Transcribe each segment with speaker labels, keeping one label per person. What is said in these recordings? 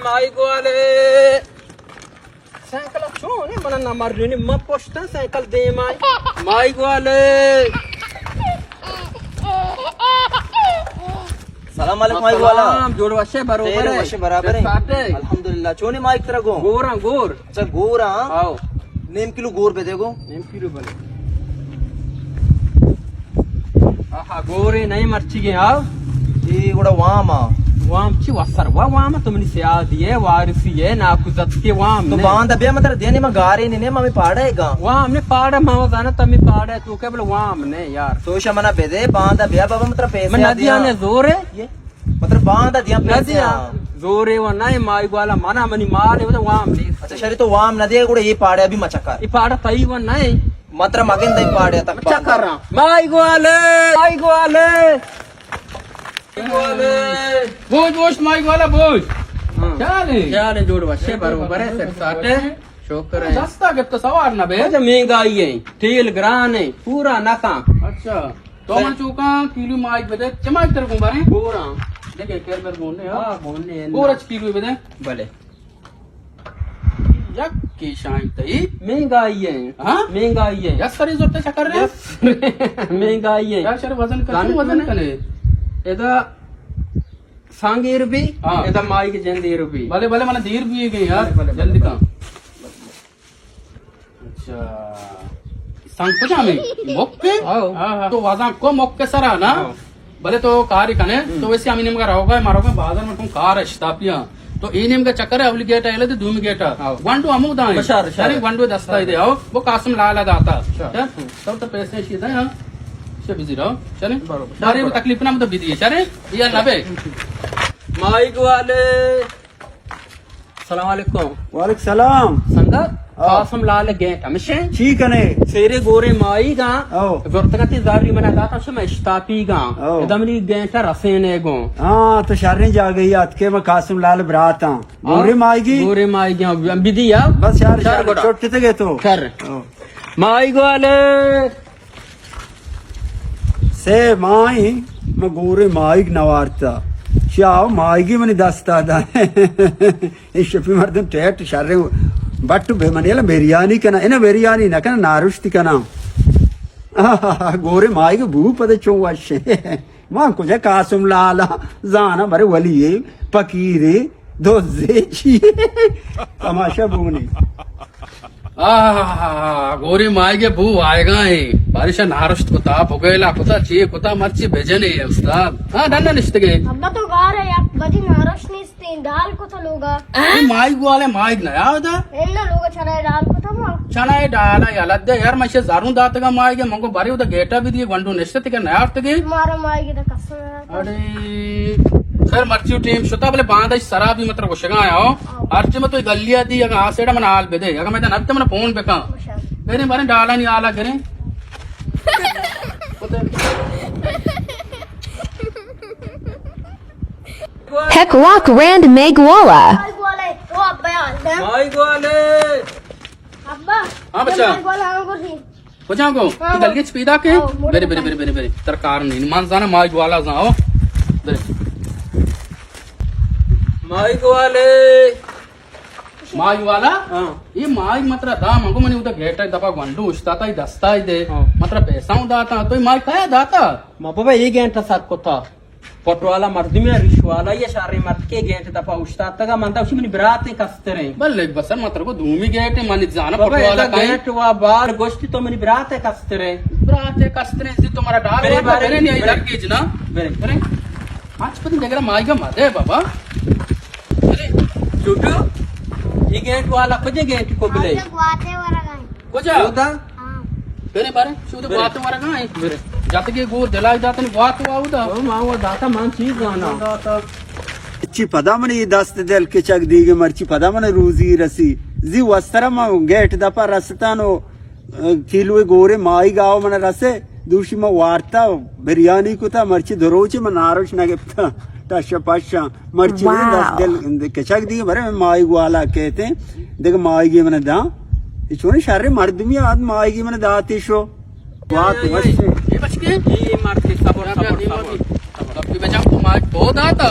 Speaker 1: Mic वाले cycle छो ने मना ना मार रे म पोस्टा साइकिल दे माइक वाले
Speaker 2: सलाम अलैकुम माइक वाला
Speaker 1: जोड़ वशे बराबर है
Speaker 2: वशे बराबर है अल्हम्दुलिल्लाह चोने माइक तेरा गो
Speaker 1: गोर
Speaker 2: अच्छा गोरा
Speaker 1: आओ
Speaker 2: नेम किलो गोर पे देखो
Speaker 1: नेम किलो बले आहा गोरे नहीं मर्ची के आओ
Speaker 2: ये కూడా వామా
Speaker 1: वामची वसरवा वाम तुमनी सियादिये वारिसिये नाकुजत्के वाम
Speaker 2: तो बांध अबे मतलब देने में गारे ने मम्मी पाड़ेगा
Speaker 1: वाम ने पाड़ा मावा जाना तमी पाड़ा तू के बोले वाम ने यार
Speaker 2: सोशा मना बेदे बांध अबे बाबा मतलब पैसे
Speaker 1: मैं नदिया ने जोरे
Speaker 2: ये मतलब बांध दिया पैसे
Speaker 1: जोरे वो नहीं माई वाला मना मनी मारे वो वाम ने
Speaker 2: अच्छा शरी तो वाम नदिया కూడా ये पाड़े अभी मचकर
Speaker 1: ये पाड़ा तई वो नहीं
Speaker 2: मात्र मगन दई पाड़े तक
Speaker 1: चक्कर माई वाले बोझ माइक वाला बोझ क्या ले जोड़ वशे बराबर है सेट साटे शोकर है सस्ता के तो सवार ना बे अच्छा महंगाई है तेल ग्रान है पूरा नका अच्छा तो मन चूका किलो माइक बदे चमाक तेरे को बारे पूरा देखे केर मेरे बोलने हां बोलने पूरा किलो बदे भले यक की शाइन तई महंगाई है हां महंगाई है यस सरी जोते चक्कर रे महंगाई है यार शर वजन करे एदा सांगे रुपी एदा माई के जल्दी रुपी भले भले माने देर भी गए यार जल्दी का अच्छा सांग कुछ हमें मोक्के तो वाजा को मोक्के सरा ना भले तो कार कने तो वैसे आमी नेम का रहोगा मारोगे बाजार में तुम कार स्टापिया तो ई नेम का चक्कर है अवली गेट आइले तो दूम गेट वन टू अमु दाई अरे वन टू दस्ता दे आओ वो कासम लाला दाता तब तो पैसे सीधा हां बिजी रहो चले सारी तकलीफ ना मतलब बिजी है चले यार नबे माइक वाले सलाम वालेकुम
Speaker 3: वालेकुम सलाम
Speaker 1: संगत कासम लाल गेट हमेशा
Speaker 3: ठीक है
Speaker 1: सेरे गोरे माई गा गुरतगति जारी मना दाता शमे स्टापी गा दमनी गेट रसेने गो
Speaker 3: हां तो शर्रे जा गई आज के मैं कासिम लाल बरात हां गोरे माई गा
Speaker 1: बिजी या
Speaker 3: बस यार छोटे थे गए तो
Speaker 1: कर माइक वाले
Speaker 3: से माई मैं गोरे माइक नवारता शाव माइगी मनी दस्ता दा ये शफी मर्दम टेट शर्रे बट बे मनेला बिरयानी कना इना बिरयानी ना कना नारुष्टि कना गोरे माइग भू पद चोवशे मां कुछ कासम लाला जाना बरे वली फकीरे दोजे तमाशा बुमनी
Speaker 1: गोरी माई के भू आएगा ही बारिश नारुष्ट कुता भुगेला कुता ची कुता मर्ची भेजने है उस्ताद हाँ डंडा निश्चित गए
Speaker 4: अब्बा तो गा रहे हैं बड़ी नारुष्ट निश्चित दाल को तो लोगा
Speaker 1: माइक वाले माइक नया होता
Speaker 4: इन्ना लोगा चना दाल को तो मां
Speaker 1: चना डाला यार लद्दे यार मैं से जारूं दात का माइक है मंगो बारी उधर गेटा भी दिए वंडू निश्चित के नया अर्थ के
Speaker 4: मारो माइक तो कसम
Speaker 1: अरे सर मर्ची टीम शुता बोले बांधा शराबी मतलब कुशगा आया हो अर्च में तो गलिया दी अगर आ सेड़ा मन आल बेदे अगर मैं नत्ते मन फोन पे का मेरे बारे डाला नहीं आला करे
Speaker 5: Hekwak Rand Megwala.
Speaker 4: माइक वाले ओ अब्बा यार
Speaker 1: माइक वाले
Speaker 4: अब्बा
Speaker 1: हां बच्चा
Speaker 4: माइक वाला हमको दी
Speaker 1: बच्चा को गलिया छपीदा के मेरे मेरे मेरे मेरे मेरे तरकार नहीं मान जाना माइक वाला जाओ माइक वाले माइक वाला ये माइक मतलब दा मंगो मने उधर गेट दफा गंडू उस्ताता ही दस्ता ही दे मतलब पैसा दाता तो माइक खाया दाता बाबा ये गेंट साथ को था पटवाला मर्द में रिश्वाला ये सारे मर्द के गेंट दफा उस्ताता का मनता उसी में बरात कसते रहे बल्ले बस मतलब को धूमी गेट माने जाना पटवाला गेट वा बार गोश्ती तो मेरी बरात कसते रहे तुम्हारा डाल मेरे नहीं इधर कीज ना मेरे आज पता देख रहा माइक का मजे बाबा छोटू ये गेट वाला कुछ गेट को बिले
Speaker 4: गुआते वाला गाय
Speaker 1: कुछ होता तेरे बारे शुद्ध बात वाला गाय जाते के गोर दिला जाते ने बात वाउदा ओ मावा दाता मान चीज गाना दाता
Speaker 3: ची पदा मन ये दस्त दिल के चक दीगे मर्ची पदा मन रोजी रसी जी वस्तरम गेट दपा रसतानो किलो गोरे माई गाव मन रसे दूसरी में वार्ता बिरयानी को था मर्ची दरोचे में नारोश ना गिफ्ता ताशा पाशा मर्ची में दस दिल के चक दीगे भरे माई वाला कहते हैं देख माई की मैंने दा इचोने शारे मर्द में आद माई की मैंने दाती शो बात वैसे
Speaker 1: ये बच के ये मार के सब तब की बचा को मार बहुत आता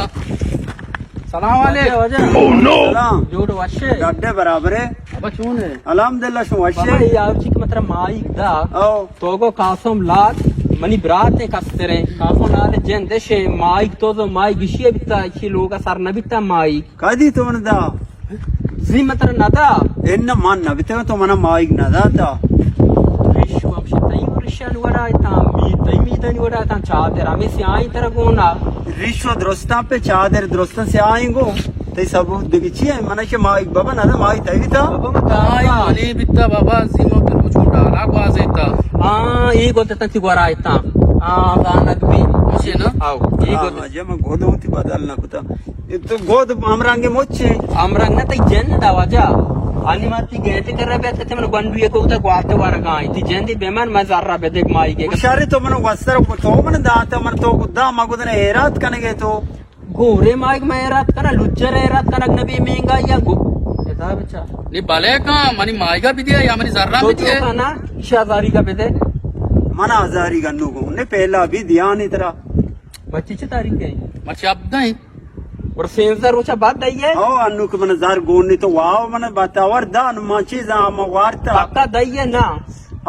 Speaker 1: सलाम वाले
Speaker 3: सलाम
Speaker 6: जोड़ वशे
Speaker 3: गड्डे बराबर है
Speaker 1: अब चून है
Speaker 3: अल्हम्दुलिल्लाह शो
Speaker 6: बाबा
Speaker 3: वशे
Speaker 6: यावचिक मतलब माइक दा
Speaker 3: ओ
Speaker 6: तोगो कासम लात मनी ब्राते कस्tere कासम लात जेंदेशे माइक तो माइक गिशिए बिता इची लोगा सर नबिता माइक
Speaker 3: कदी तुमने दा
Speaker 6: जी मतलब नदा
Speaker 3: එන්න මන් නවිතව තුමන මායික් නදාතා
Speaker 6: रिशु अब शिताई रिशन वरा इता मी तनी वरा ता चादर हमें से आई तरह गोना
Speaker 3: රිශ්ව දොස්තාපේ චාදර දොස්ත සයායින්ගෝ තේ සබු දෙකිචිය මනෂ මායික් බබ නද මායි තවිතා
Speaker 1: माई मनी बित्ता बाबा सीमो पे कुछ डाला क्वाज इता
Speaker 6: हाँ ये गोते तंती वरा इता हाँ गानक भी
Speaker 1: मशे ना
Speaker 6: आओ ये गोते
Speaker 3: जम गोदवती बदल नकुता तो गोद आमरांगे मोचे
Speaker 6: आमरंग ना तई जन दावाजा अनिमाती गेते कर रहा बैठे थे मन बंडू ये को उता ग्वाते वार गाय ती जंदी बेमान मजार रहा बेदेक माई के
Speaker 3: ಹುಷಾರಿ तो मन वस्त्र तो मन दात मन तो गुद्दा मगुदने हेरात कनगे तो
Speaker 6: गोरे माइक में रात करा लुच्चर रात करा नबी महंगा या गो एदा बच्चा
Speaker 1: नी भले का मनी माई का भी दिया या मनी जर्रा
Speaker 6: तो
Speaker 1: भी दिया
Speaker 6: ना शादारी का बेदे
Speaker 3: मन हजारी गन्नु को ने पहला भी ध्यान इतरा
Speaker 6: बच्ची च तारीख है
Speaker 1: मच्छी अब नहीं
Speaker 6: और सेंसर उचा बात दई है
Speaker 3: ओ अन्नु को मन जार गोनी तो वाव मन बतावर दान माची जा मवारता
Speaker 6: पक्का दई है ना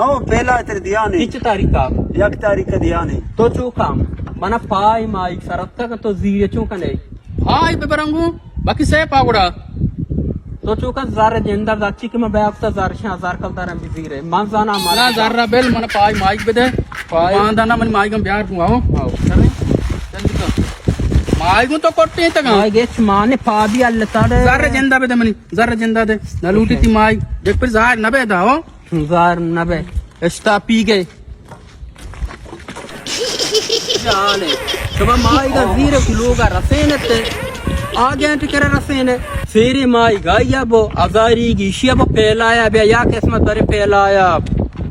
Speaker 3: ओ पहला इतर ध्यान है
Speaker 6: किच तारीख का
Speaker 3: एक तारीख का ध्यान है
Speaker 6: तो चूका मना पाई माइक सरत्ता का तो जीरे चूका नहीं
Speaker 1: हाय पे बरंगू बाकी से पागुड़ा
Speaker 6: तो चूका जार जेंदर दाची के मैं बैग तो जार हजार कलदार हम बिजी रहे मान जाना
Speaker 1: ना
Speaker 6: हमारा
Speaker 1: जर्रा बेल मन पाई माइक पे दे
Speaker 6: पाई।
Speaker 1: मांदाना मन माइक में ब्याह हुआ हो
Speaker 6: आओ
Speaker 1: जल्दी कर माइक तो कोट्टे तक
Speaker 6: माई गेच माने पा भी अल्लाह तारे
Speaker 1: जर्रा जिंदा पे दे मनी जर्रा जिंदा दे न लूटी थी माइक देख फिर जार न बे दा हो
Speaker 6: जार नबे इस्ता पी गए जाने तो माई का जीरो किलो का रसेने ते आगे अंट करे रसेने फेरी माई गाया बो अजारी की शिया बो फैलाया बे या किस्मत बरे फैलाया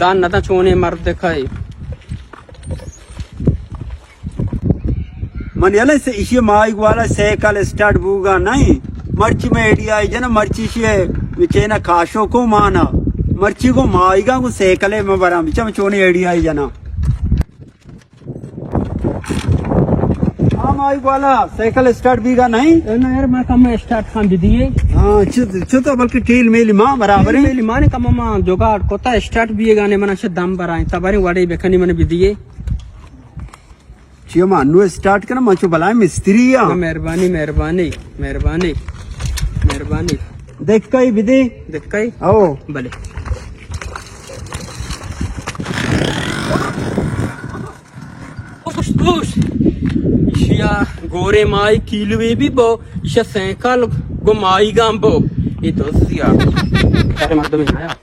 Speaker 6: दान नता छोने मर्द दिखाई
Speaker 3: मन यले से इशी माइक वाला साइकिल स्टार्ट बुगा नहीं मर्ची में एडिया आई जना मर्ची से विचेना काशो को माना मर्ची को माइगा को साइकिल में बरा बिचा चोने एडिया आई जना हाँ माइक वाला साइकिल स्टार्ट बीगा नहीं
Speaker 6: ना यार मैं कम स्टार्ट खान दिए
Speaker 3: हाँ चुतो बल्कि टील मेली माँ बराबर है
Speaker 6: मेरी माने कम मां जोगाड़ कोता स्टार्ट भी गाने मना से दम बराए तबारे वाड़े बेखनी मने भी दिए
Speaker 3: चियो मानू स्टार्ट करना मचो बलाए मिस्त्री या
Speaker 6: मेहरबानी मेहरबानी मेहरबानी मेहरबानी
Speaker 3: देख कई विधि
Speaker 6: देख कई
Speaker 3: आओ
Speaker 6: भले पुश इशिया गोरे माई किलवे भी बो इशा सैकल गो माई गांबो ये तो सिया अरे मत में आया